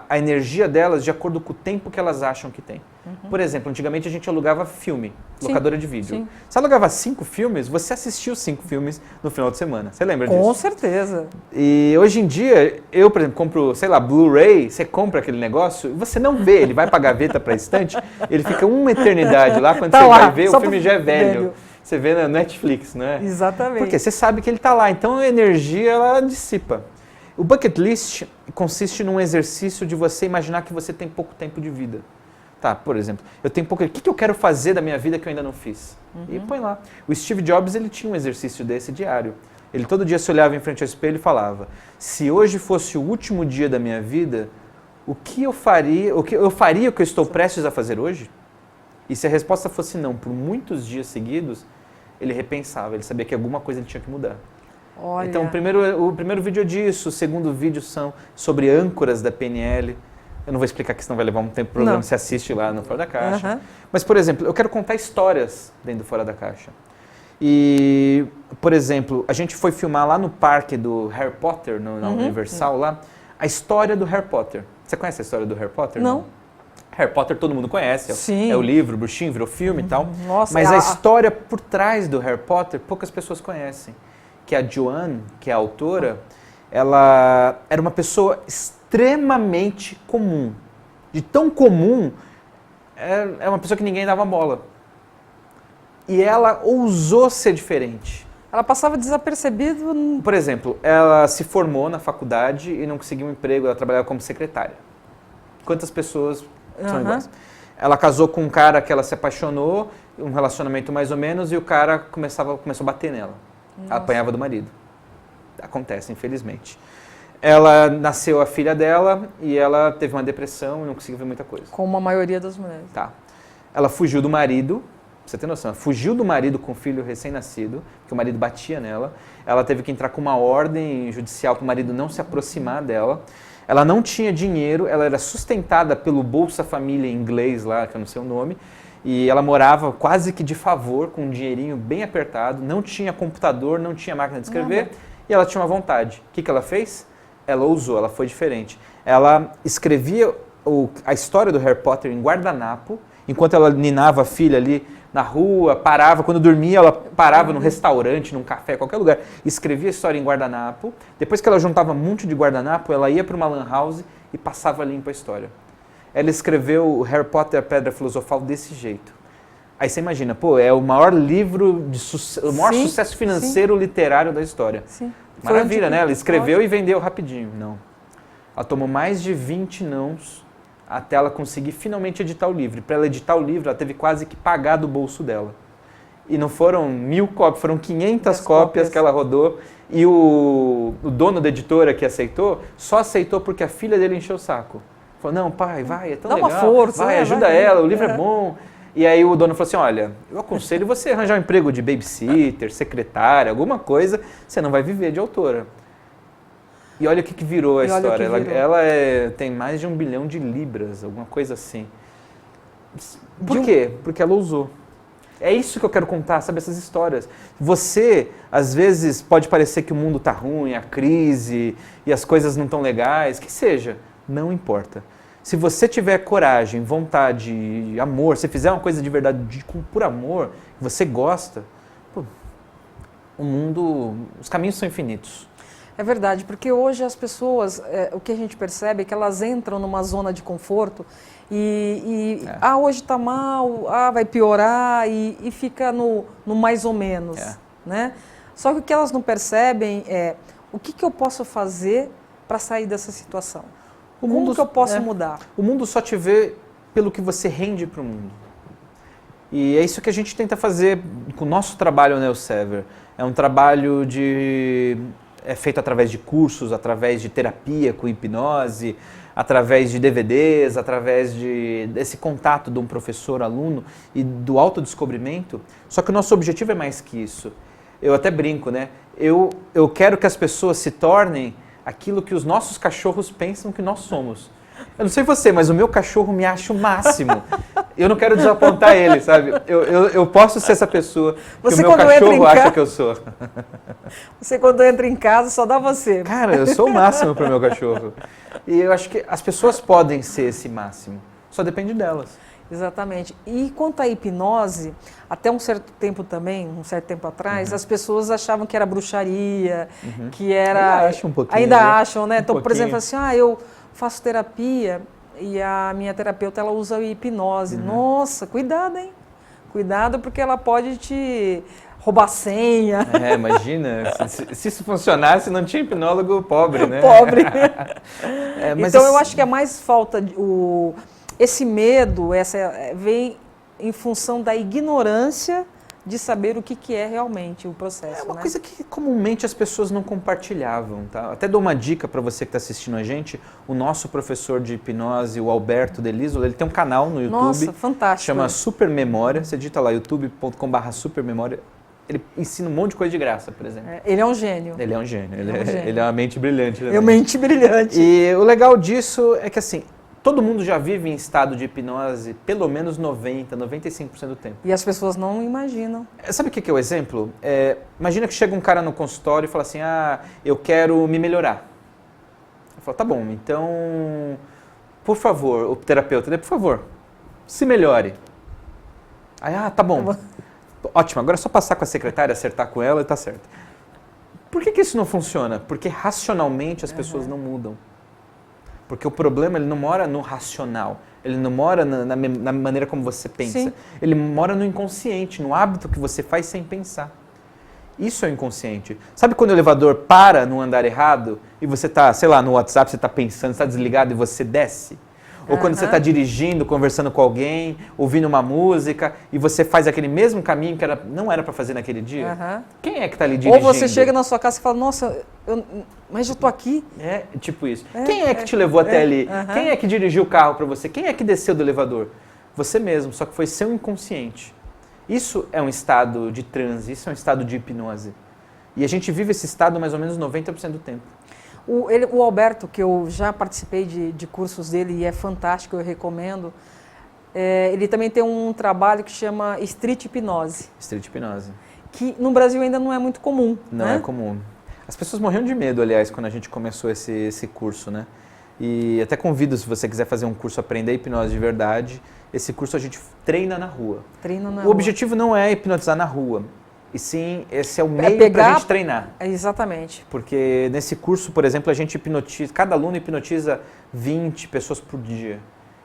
S2: a energia delas de acordo com o tempo que elas acham que tem. Por exemplo, antigamente a gente alugava filme, locadora de vídeo.
S1: Sim.
S2: Você alugava 5 filmes, você assistiu 5 filmes no final de semana. Você lembra disso?
S1: Com certeza.
S2: E hoje em dia, eu, por exemplo, compro, sei lá, Blu-ray, você compra aquele negócio e você não vê, ele vai pra gaveta, pra estante, ele fica uma eternidade lá, quando você vai ver, o filme já é velho. Você vê na Netflix, não é?
S1: Exatamente.
S2: Porque você sabe que ele está lá, então a energia ela dissipa. O bucket list consiste num exercício de você imaginar que você tem pouco tempo de vida. Tá, por exemplo, eu tenho pouco... O que eu quero fazer da minha vida que eu ainda não fiz? E põe lá. O Steve Jobs, ele tinha um exercício desse diário. Ele todo dia se olhava em frente ao espelho e falava, se hoje fosse o último dia da minha vida, o que eu faria o que eu estou prestes a fazer hoje? E se a resposta fosse não, por muitos dias seguidos, ele repensava, ele sabia que alguma coisa ele tinha que mudar.
S1: Olha.
S2: Então, o primeiro vídeo é disso, o segundo vídeo são sobre âncoras da PNL. Eu não vou explicar que senão vai levar um tempo para o programa, você assiste lá no Fora da Caixa. Mas, por exemplo, eu quero contar histórias dentro do Fora da Caixa. E, por exemplo, a gente foi filmar lá no parque do Harry Potter, na Universal lá, a história do Harry Potter. Você conhece a história do Harry Potter?
S1: Não.
S2: Harry Potter todo mundo conhece,
S1: Sim.
S2: É o livro, o bruxinho, virou filme e tal.
S1: Nossa,
S2: mas a história por trás do Harry Potter, poucas pessoas conhecem. Que a Joanne, que é a autora, ela era uma pessoa extremamente comum. De tão comum, é uma pessoa que ninguém dava bola. E ela ousou ser diferente.
S1: Ela passava desapercebido.
S2: Por exemplo, ela se formou na faculdade e não conseguiu um emprego, ela trabalhava como secretária. Quantas pessoas são iguais? Ela casou com um cara que ela se apaixonou, um relacionamento mais ou menos, e o cara começou a bater nela. Ela apanhava do marido. Acontece, infelizmente. Ela nasceu a filha dela e ela teve uma depressão e não conseguiu ver muita coisa.
S1: Como a maioria das mulheres.
S2: Tá. Ela fugiu do marido, pra você ter noção, ela fugiu do marido com o filho recém-nascido, porque o marido batia nela. Ela teve que entrar com uma ordem judicial para o marido não se aproximar dela. Ela não tinha dinheiro, ela era sustentada pelo Bolsa Família em inglês lá, que eu não sei o nome, e ela morava quase que de favor, com um dinheirinho bem apertado, não tinha computador, não tinha máquina de escrever, e ela tinha uma vontade. O que ela fez? Ela ousou, ela foi diferente. Ela escrevia a história do Harry Potter em guardanapo, enquanto ela ninava a filha ali na rua, parava, quando dormia ela parava num restaurante, num café, qualquer lugar, escrevia a história em guardanapo. Depois que ela juntava um monte de guardanapo, ela ia para uma lan house e passava limpo a história. Ela escreveu o Harry Potter, a Pedra Filosofal desse jeito. Aí você imagina, pô, é o maior livro, o maior sucesso financeiro literário da história.
S1: Sim.
S2: Maravilha, né? Ela escreveu e vendeu rapidinho. Não. Ela tomou mais de 20 nãos até ela conseguir finalmente editar o livro. Para ela editar o livro, ela teve quase que pagar do bolso dela. E não foram 1000 cópias, foram 500 cópias que ela rodou. E o dono da editora que aceitou, só aceitou porque a filha dele encheu o saco. Falou, não, pai, vai, é tão legal.
S1: Dá uma força.
S2: Vai, ajuda ela, o livro é bom. E aí o dono falou assim, olha, eu aconselho você a arranjar um emprego de babysitter, secretária, alguma coisa, você não vai viver de autora. E olha o que virou a história. Ela tem mais de 1 bilhão de libras, alguma coisa assim. Por quê? Porque ela ousou. É isso que eu quero contar, sabe? Essas histórias. Você, às vezes, pode parecer que o mundo está ruim, a crise, e as coisas não estão legais, que seja. Não importa. Se você tiver coragem, vontade, amor, se fizer uma coisa de verdade, por amor, que você gosta, pô, o mundo, os caminhos são infinitos.
S1: É verdade, porque hoje as pessoas, o que a gente percebe é que elas entram numa zona de conforto hoje está mal, vai piorar e fica no mais ou menos, né? Só que o que elas não percebem é o que eu posso fazer para sair dessa situação? Como que eu posso mudar?
S2: O mundo só te vê pelo que você rende para o mundo. E é isso que a gente tenta fazer com o nosso trabalho no Elsevier. É um trabalho feito através de cursos, através de terapia com hipnose, através de DVDs, através desse contato de um professor-aluno e do autodescobrimento. Só que o nosso objetivo é mais que isso. Eu até brinco, né? Eu quero que as pessoas se tornem aquilo que os nossos cachorros pensam que nós somos. Eu não sei você, mas o meu cachorro me acha o máximo. Eu não quero desapontar ele, sabe? Eu posso ser essa pessoa que o meu cachorro acha que eu sou.
S1: Você, quando entra em casa, só dá você.
S2: Cara, eu sou o máximo para o meu cachorro. E eu acho que as pessoas podem ser esse máximo. Só depende delas.
S1: Exatamente. E quanto à hipnose, até um certo tempo atrás, as pessoas achavam que era bruxaria, que era...
S2: Ainda acham um pouquinho.
S1: Ainda acham, né? Então, por exemplo, assim, eu faço terapia e a minha terapeuta, ela usa hipnose. Nossa, cuidado, hein? Cuidado, porque ela pode te roubar senha.
S2: Imagina. Se isso funcionasse, não tinha hipnólogo pobre, né?
S1: Pobre.
S2: Mas
S1: então, eu acho que é mais falta... Esse medo vem em função da ignorância de saber o que é realmente o processo.
S2: É uma coisa que comumente as pessoas não compartilhavam. Tá? Até dou uma dica para você que está assistindo a gente. O nosso professor de hipnose, o Alberto Delisola, ele tem um canal no YouTube.
S1: Nossa, fantástico.
S2: Chama Supermemória. Você digita lá youtube.com/supermemória. Ele ensina um monte de coisa de graça, por exemplo.
S1: Ele é um gênio.
S2: Ele é um gênio. Ele é uma mente brilhante.
S1: É uma mente brilhante.
S2: E o legal disso é que assim... Todo mundo já vive em estado de hipnose pelo menos 90%, 95% do tempo.
S1: E as pessoas não imaginam.
S2: Sabe o que é o exemplo? Imagina que chega um cara no consultório e fala assim, eu quero me melhorar. Eu falo, tá bom, então, por favor, o terapeuta, por favor, se melhore. Aí, tá bom. Ótimo, agora é só passar com a secretária, acertar com ela e tá certo. Por que isso não funciona? Porque racionalmente as pessoas não mudam. Porque o problema, ele não mora no racional, ele não mora na maneira como você pensa. Sim. Ele mora no inconsciente, no hábito que você faz sem pensar. Isso é o inconsciente. Sabe quando o elevador para no andar errado e você está, sei lá, no WhatsApp, você está pensando, está desligado e você desce? Ou quando você está dirigindo, conversando com alguém, ouvindo uma música e você faz aquele mesmo caminho que não era para fazer naquele dia? Quem é que está ali dirigindo?
S1: Ou você chega na sua casa e fala, nossa, mas eu estou aqui.
S2: Tipo isso. Quem é que te levou até ali? Quem é que dirigiu o carro para você? Quem é que desceu do elevador? Você mesmo, só que foi seu inconsciente. Isso é um estado de transe, isso é um estado de hipnose. E a gente vive esse estado mais ou menos 90% do tempo.
S1: O Alberto, que eu já participei de cursos dele e é fantástico, eu recomendo, ele também tem um trabalho que chama Street Hipnose.
S2: Street Hipnose.
S1: Que no Brasil ainda não é muito comum.
S2: Não
S1: né?
S2: é comum. As pessoas morriam de medo, aliás, quando a gente começou esse curso, né? E até convido, se você quiser fazer um curso Aprender Hipnose de Verdade, esse curso a gente treina na rua.
S1: Treina na
S2: O
S1: rua.
S2: objetivo não é hipnotizar na rua, e sim, esse é o meio para a gente treinar.
S1: Exatamente.
S2: Porque nesse curso, por exemplo, a gente hipnotiza, cada aluno hipnotiza 20 pessoas por dia.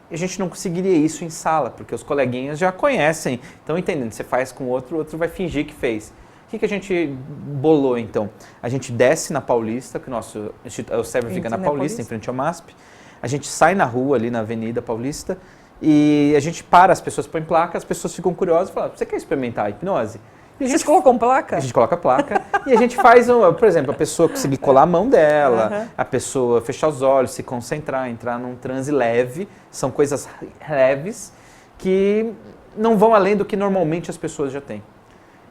S2: E a gente não conseguiria isso em sala, porque os coleguinhas já conhecem, estão entendendo, você faz com o outro vai fingir que fez. O que a gente bolou, então? A gente desce na Paulista, que o Sever fica na Paulista, em frente ao MASP. A gente sai na rua, ali na Avenida Paulista, e a gente para, as pessoas põem placa, as pessoas ficam curiosas e falam, você quer experimentar a hipnose? E
S1: Vocês colocam placa?
S2: A gente coloca a placa e a gente faz, por exemplo, a pessoa conseguir colar a mão dela, a pessoa fechar os olhos, se concentrar, entrar num transe leve. São coisas leves que não vão além do que normalmente as pessoas já têm.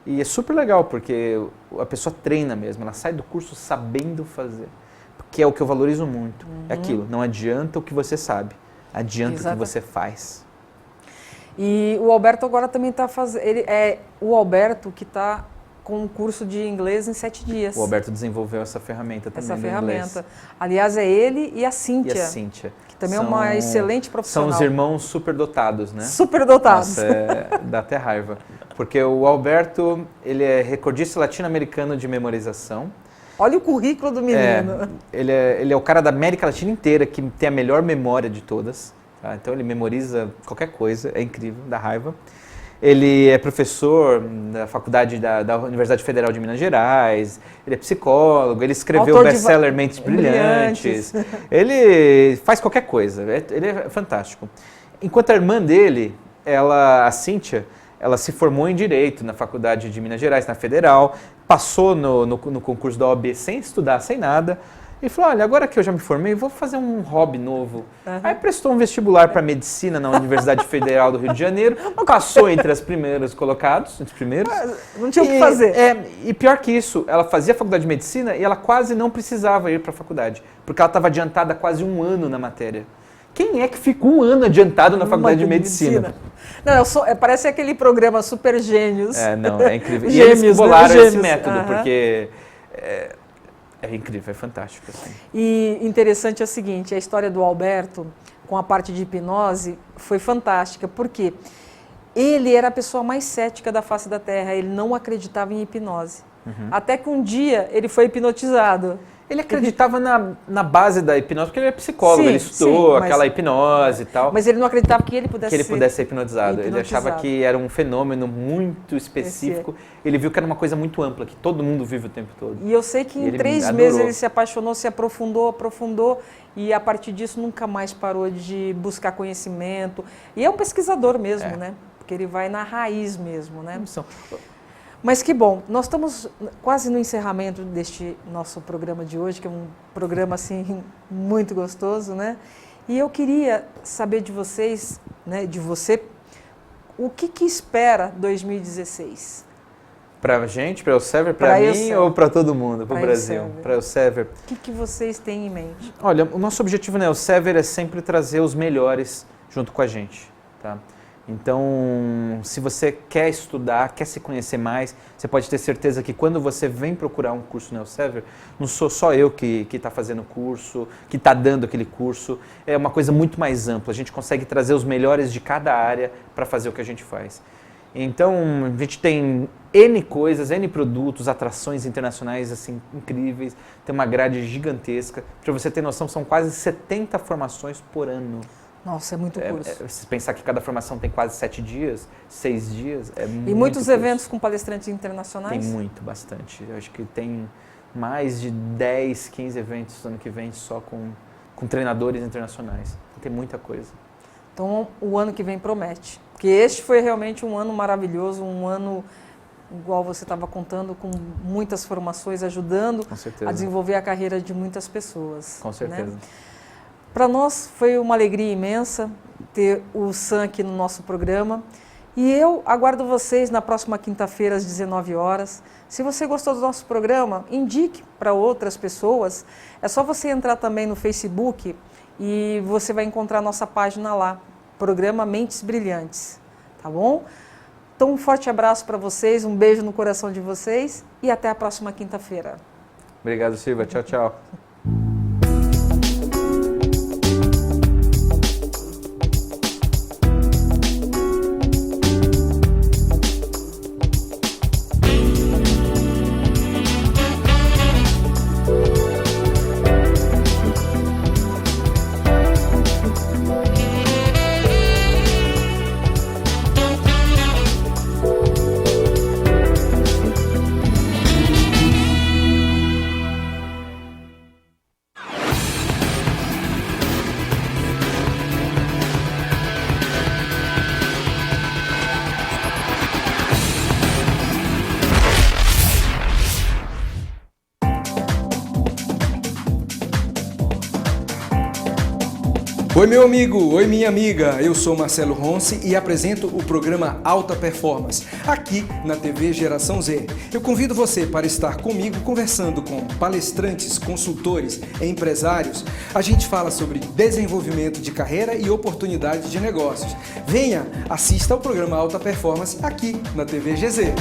S2: E é super legal, porque a pessoa treina mesmo, ela sai do curso sabendo fazer. Que é o que eu valorizo muito. É aquilo, não adianta o que você sabe, adianta o que você faz.
S1: E o Alberto agora também está fazendo... o Alberto que está com um curso de inglês em 7 dias.
S2: O Alberto desenvolveu essa ferramenta também.
S1: Essa ferramenta. Aliás, é ele e a Cíntia.
S2: E a Cíntia.
S1: Que também é uma excelente profissional.
S2: São os irmãos superdotados, né?
S1: Superdotados.
S2: Nossa, dá até raiva. Porque o Alberto, ele é recordista latino-americano de memorização.
S1: Olha o currículo do menino.
S2: Ele é o cara da América Latina inteira que tem a melhor memória de todas. Tá? Então ele memoriza qualquer coisa, é incrível, dá raiva. Ele é professor da faculdade da Universidade Federal de Minas Gerais, ele é psicólogo, ele escreveu o best-seller Mentes Brilhantes. Ele faz qualquer coisa, ele é fantástico. Enquanto a irmã dele, a Cíntia, ela se formou em Direito na Faculdade de Minas Gerais, na Federal, passou no concurso da OAB sem estudar, sem nada, e falou, olha, agora que eu já me formei, vou fazer um hobby novo. Aí prestou um vestibular para Medicina na Universidade Federal do Rio de Janeiro, passou entre os primeiros colocados, entre os primeiros.
S1: Não tinha o que fazer.
S2: E pior que isso, ela fazia faculdade de Medicina e ela quase não precisava ir para a faculdade, porque ela estava adiantada quase 1 ano na matéria. Quem é que fica 1 ano adiantado na faculdade de Medicina?
S1: Não, parece aquele programa Super Gênios.
S2: Não, é incrível.
S1: Gêmeos,
S2: e eles bolaram
S1: né?
S2: esse método, porque é incrível, é fantástico. Assim.
S1: E interessante é o seguinte, a história do Alberto com a parte de hipnose foi fantástica, porque ele era a pessoa mais cética da face da Terra, ele não acreditava em hipnose. Até que um dia ele foi hipnotizado.
S2: Ele acreditava na base da hipnose, porque ele é psicólogo, ele estudou aquela hipnose e tal.
S1: Mas ele não acreditava que ele pudesse
S2: ser hipnotizado. Ele achava que era um fenômeno muito específico. Ele viu que era uma coisa muito ampla, que todo mundo vive o tempo todo.
S1: E eu sei que em 3 meses ele se apaixonou, se aprofundou, e a partir disso nunca mais parou de buscar conhecimento. E é um pesquisador mesmo, né? Porque ele vai na raiz mesmo, né? Mas que bom, nós estamos quase no encerramento deste nosso programa de hoje, que é um programa assim muito gostoso, né? E eu queria saber de vocês, né, de você, o que espera 2016?
S2: Para a gente, para o Sever, para mim ou para todo mundo, para o Brasil? Para o Sever.
S1: O que vocês têm em mente?
S2: Olha, o nosso objetivo, né, o Sever é sempre trazer os melhores junto com a gente, tá? Então, se você quer estudar, quer se conhecer mais, você pode ter certeza que quando você vem procurar um curso no Elsevier, não sou só eu que está fazendo o curso, que está dando aquele curso, é uma coisa muito mais ampla. A gente consegue trazer os melhores de cada área para fazer o que a gente faz. Então, a gente tem N coisas, N produtos, atrações internacionais assim incríveis, tem uma grade gigantesca. Para você ter noção, são quase 70 formações por ano.
S1: Nossa, é muito curso.
S2: Se pensar que cada formação tem quase 7 dias, 6 dias, é muito.
S1: E muitos
S2: curso.
S1: Eventos com palestrantes internacionais?
S2: Tem muito, bastante. Eu acho que tem mais de 10, 15 eventos no ano que vem só com treinadores internacionais. Tem muita coisa.
S1: Então, o ano que vem promete. Porque este foi realmente um ano maravilhoso, um ano, igual você estava contando, com muitas formações, ajudando a desenvolver a carreira de muitas pessoas.
S2: Com certeza.
S1: Né? Para nós foi uma alegria imensa ter o Sam aqui no nosso programa E eu aguardo vocês na próxima quinta-feira às 19 horas. Se você gostou do nosso programa, indique para outras pessoas. É só você entrar também no Facebook e você vai encontrar a nossa página lá, programa Mentes Brilhantes, tá bom? Então um forte abraço para vocês, um beijo no coração de vocês e até a próxima quinta-feira.
S2: Obrigado, Silvia. Tchau, tchau.
S3: Oi meu amigo, oi minha amiga, eu sou Marcelo Ronce e apresento o programa Alta Performance, aqui na TV Geração Z. Eu convido você para estar comigo conversando com palestrantes, consultores e empresários. A gente fala sobre desenvolvimento de carreira e oportunidades de negócios. Venha, assista ao programa Alta Performance aqui na TV GZ.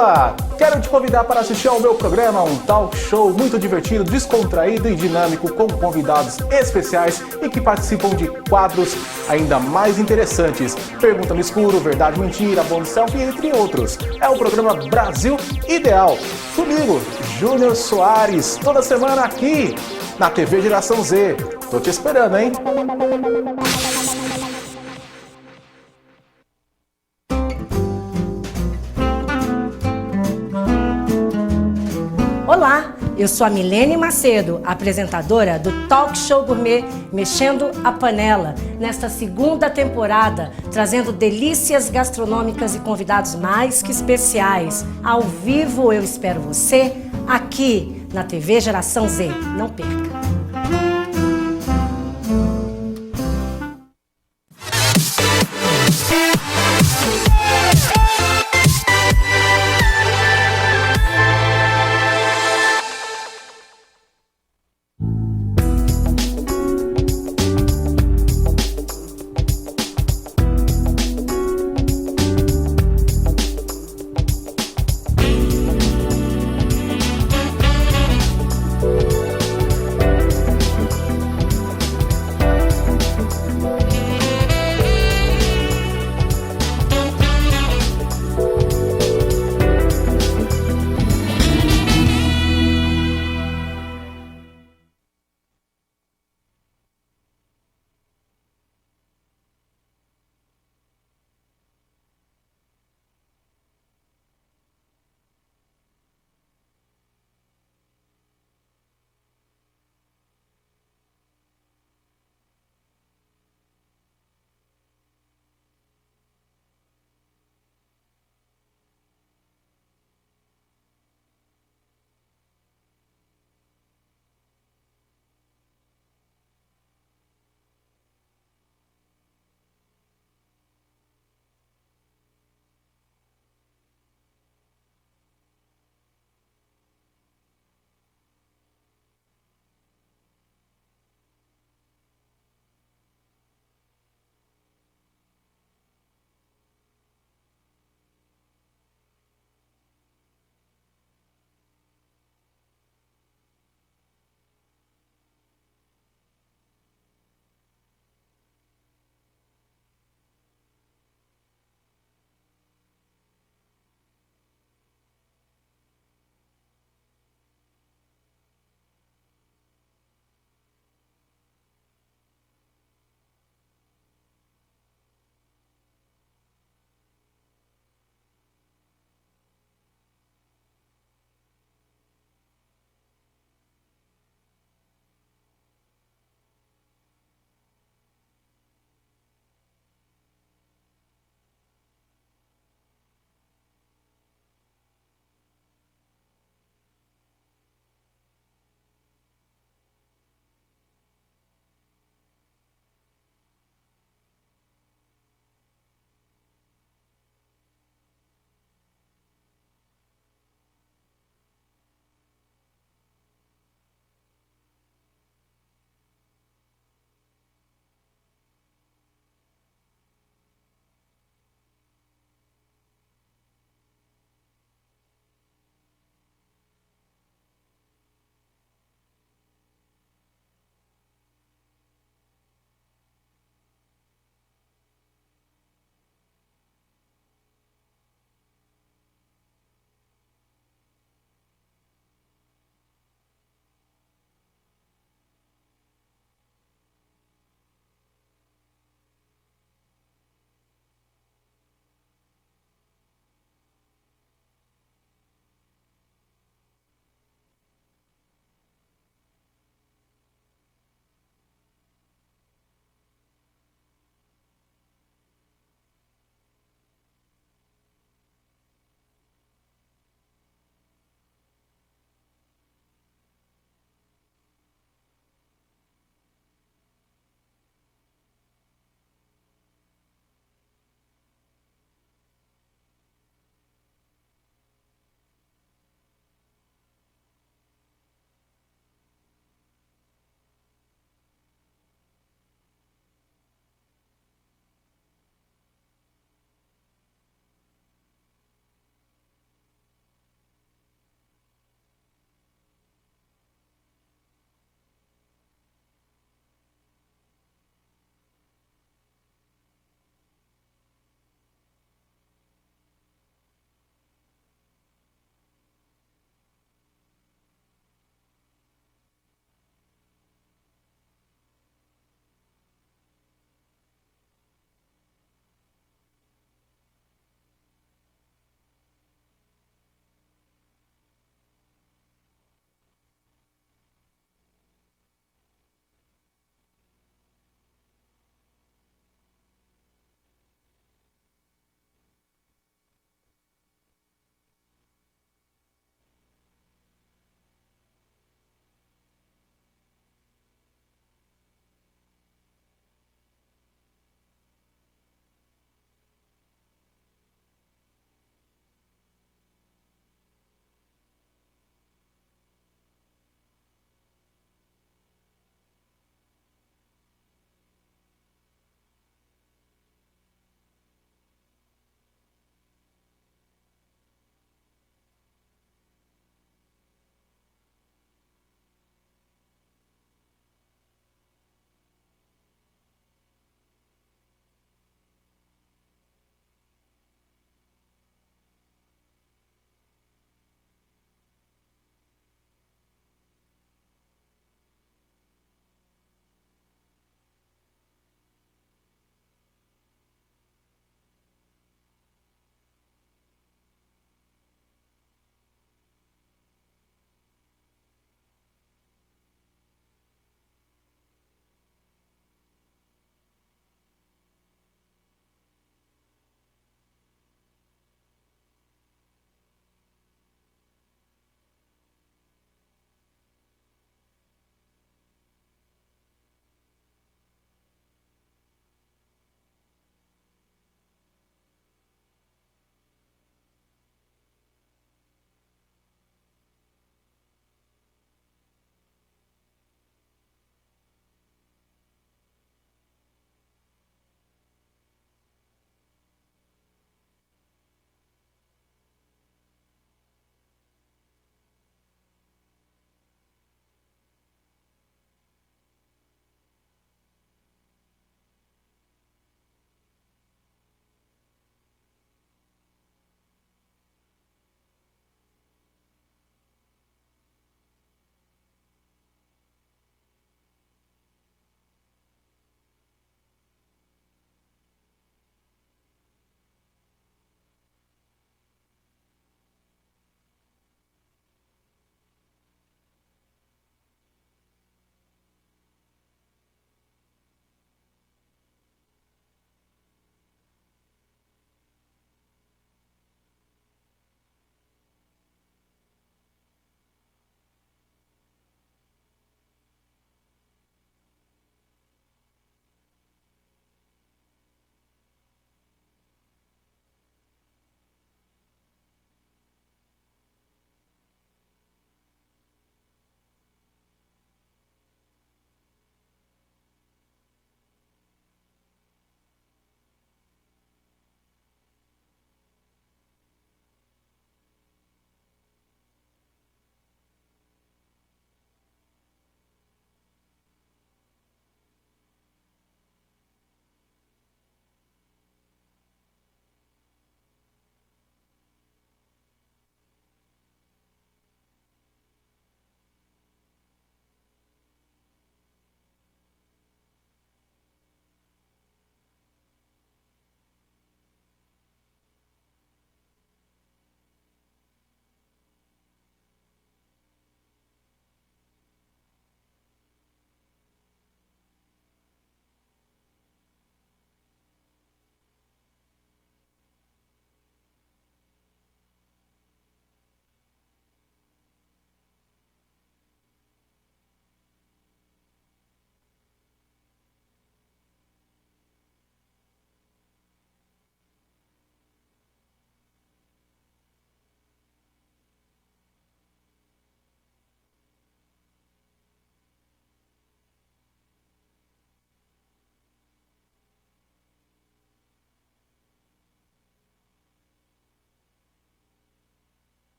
S4: Oba! Quero te convidar para assistir ao meu programa, um talk show muito divertido, descontraído e dinâmico, com convidados especiais e que participam de quadros ainda mais interessantes. Pergunta no escuro, verdade, mentira, bônus selfie, entre outros. É o programa Brasil Ideal. Comigo, Júnior Soares, toda semana aqui na TV Geração Z. Tô te esperando, hein?
S5: Olá, eu sou a Milene Macedo, apresentadora do Talk Show Gourmet Mexendo a Panela, nesta segunda temporada, trazendo delícias gastronômicas e convidados mais que especiais. Ao vivo eu espero você aqui na TV Geração Z. Não perca!